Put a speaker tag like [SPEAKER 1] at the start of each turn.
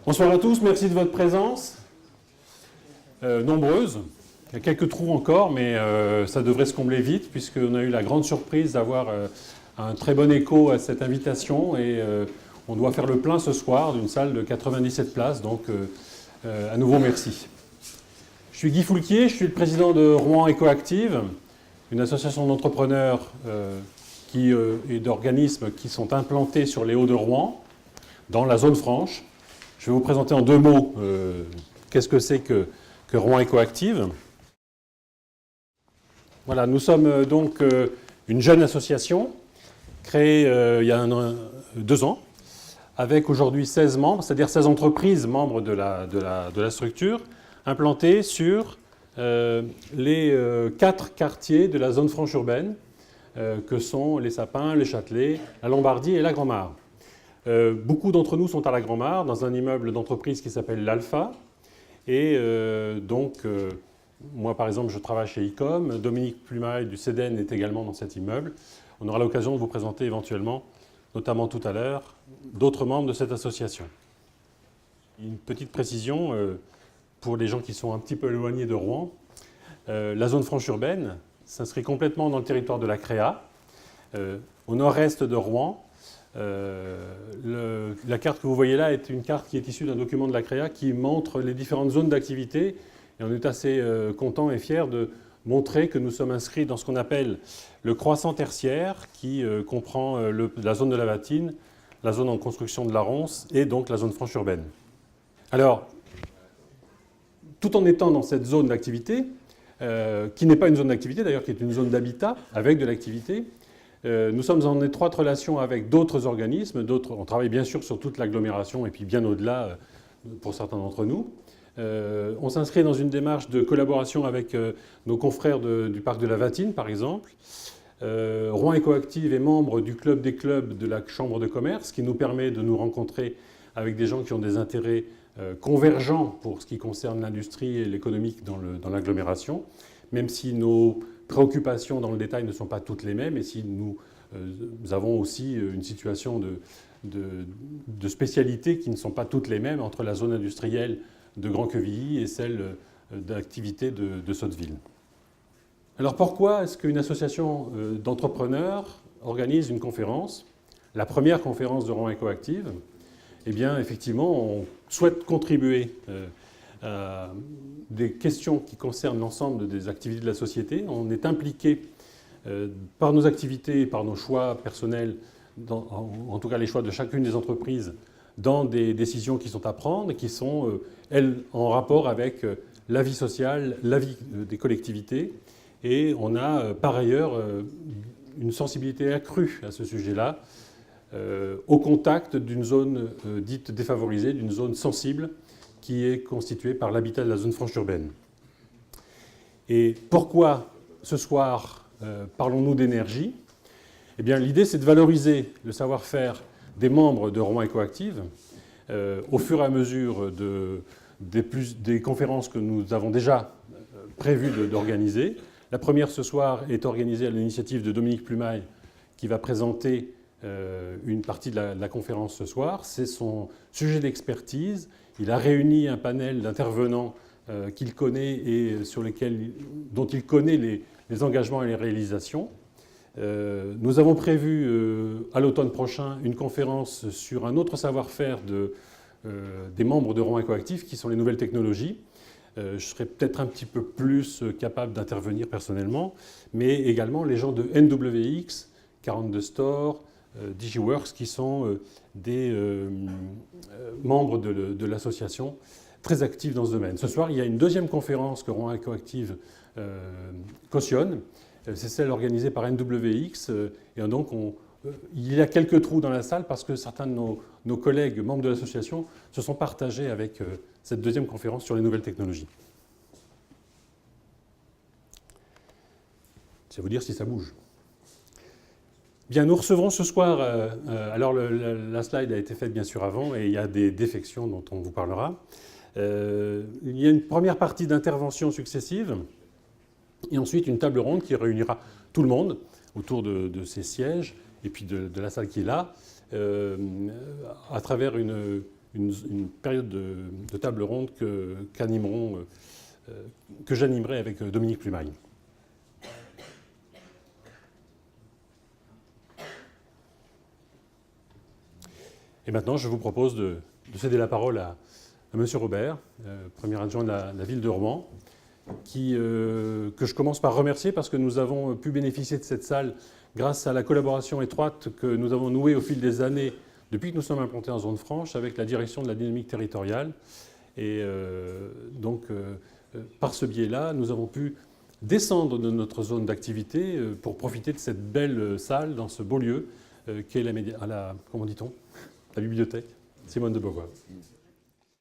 [SPEAKER 1] Bonsoir à tous, merci de votre présence. Nombreuse. Il y a quelques trous encore, mais ça devrait se combler vite, puisqu'on a eu la grande surprise d'avoir un très bon écho à cette invitation. Et on doit faire le plein ce soir d'une salle de 97 places. Donc, à nouveau, merci. Je suis Guy Foulquier, je suis le président de Rouen Ecoactive, une association d'entrepreneurs et d'organismes qui sont implantés sur les Hauts de Rouen, dans la zone franche. Je vais vous présenter en deux mots qu'est-ce que c'est que Rouen Ecoactive. Voilà, nous sommes donc une jeune association créée il y a 2 ans, avec aujourd'hui 16 membres, c'est-à-dire 16 entreprises membres de la structure, implantées sur les 4 quartiers de la zone franche urbaine, que sont les Sapins, les Châtelets, la Lombardie et la Grand-Mare. Beaucoup d'entre nous sont à la Grand-Mare, dans un immeuble d'entreprise qui s'appelle l'Alpha. Et moi, par exemple, je travaille chez ICOM. Dominique Plumaille du CEDEN est également dans cet immeuble. On aura l'occasion de vous présenter éventuellement, notamment tout à l'heure, d'autres membres de cette association. Une petite précision pour les gens qui sont un petit peu éloignés de Rouen. La zone franche urbaine s'inscrit complètement dans le territoire de la CREA. Au nord-est de Rouen, la carte que vous voyez là est une carte qui est issue d'un document de la CREA qui montre les différentes zones d'activité. Et on est assez content et fier de montrer que nous sommes inscrits dans ce qu'on appelle le croissant tertiaire, qui comprend la zone de la Vatine, la zone en construction de la Ronce et donc la zone franche urbaine. Alors, tout en étant dans cette zone d'activité, qui n'est pas une zone d'activité d'ailleurs, qui est une zone d'habitat avec de l'activité, nous sommes en étroite relation avec d'autres organismes. On travaille bien sûr sur toute l'agglomération et puis bien au-delà pour certains d'entre nous. On s'inscrit dans une démarche de collaboration avec nos confrères du parc de la Vatine, par exemple. Rouen Ecoactive est membre du club des clubs de la Chambre de commerce, qui nous permet de nous rencontrer avec des gens qui ont des intérêts convergents pour ce qui concerne l'industrie et l'économique dans l'agglomération, même si nos préoccupations dans le détail ne sont pas toutes les mêmes et si nous avons aussi une situation de spécialités qui ne sont pas toutes les mêmes entre la zone industrielle de Grand-Quevilly et celle d'activité de Sotteville. Alors pourquoi est-ce qu'une association d'entrepreneurs organise une conférence, la première conférence de Rouen Ecoactive? Eh bien, effectivement, on souhaite contribuer à des questions qui concernent l'ensemble des activités de la société. On est impliqué par nos activités et par nos choix personnels, en tout cas les choix de chacune des entreprises, dans des décisions qui sont à prendre et qui sont, elles, en rapport avec la vie sociale, la vie des collectivités. Et on a par ailleurs une sensibilité accrue à ce sujet-là, au contact d'une zone dite défavorisée, d'une zone sensible, qui est constituée par l'habitat de la zone franche urbaine. Et pourquoi ce soir parlons-nous d'énergie? Eh bien, l'idée, c'est de valoriser le savoir-faire des membres de Rouen Ecoactive au fur et à mesure des conférences que nous avons déjà prévu d'organiser. La première ce soir est organisée à l'initiative de Dominique Plumaille, qui va présenter une partie de la conférence ce soir. C'est son sujet d'expertise. Il a réuni un panel d'intervenants qu'il connaît et dont il connaît les engagements et les réalisations. Nous avons prévu à l'automne prochain une conférence sur un autre savoir-faire des membres de Rouen Ecoactive, qui sont les nouvelles technologies. Je serai peut-être un petit peu plus capable d'intervenir personnellement, mais également les gens de NWX, 42 Store, DigiWorks, qui sont des membres de l'association très actifs dans ce domaine. Ce soir, il y a une deuxième conférence que Rouen Ecoactive cautionne. C'est celle organisée par NWX. Et donc, il y a quelques trous dans la salle parce que certains de nos collègues membres de l'association se sont partagés avec cette deuxième conférence sur les nouvelles technologies. C'est vous dire si ça bouge. Bien, nous recevrons ce soir, alors la slide a été faite bien sûr avant et il y a des défections dont on vous parlera. Il y a une première partie d'interventions successives et ensuite une table ronde qui réunira tout le monde autour de ces sièges et puis de la salle qui est là, à travers une une période de table ronde que j'animerai avec Dominique Plumaille. Et maintenant, je vous propose de céder la parole à M. Robert, premier adjoint de la ville de Rouen, que je commence par remercier parce que nous avons pu bénéficier de cette salle grâce à la collaboration étroite que nous avons nouée au fil des années depuis que nous sommes implantés en zone franche avec la direction de la dynamique territoriale. Et donc, par ce biais-là, nous avons pu descendre de notre zone d'activité pour profiter de cette belle salle dans ce beau lieu qu'est comment dit-on, la bibliothèque Simone de Beauvoir.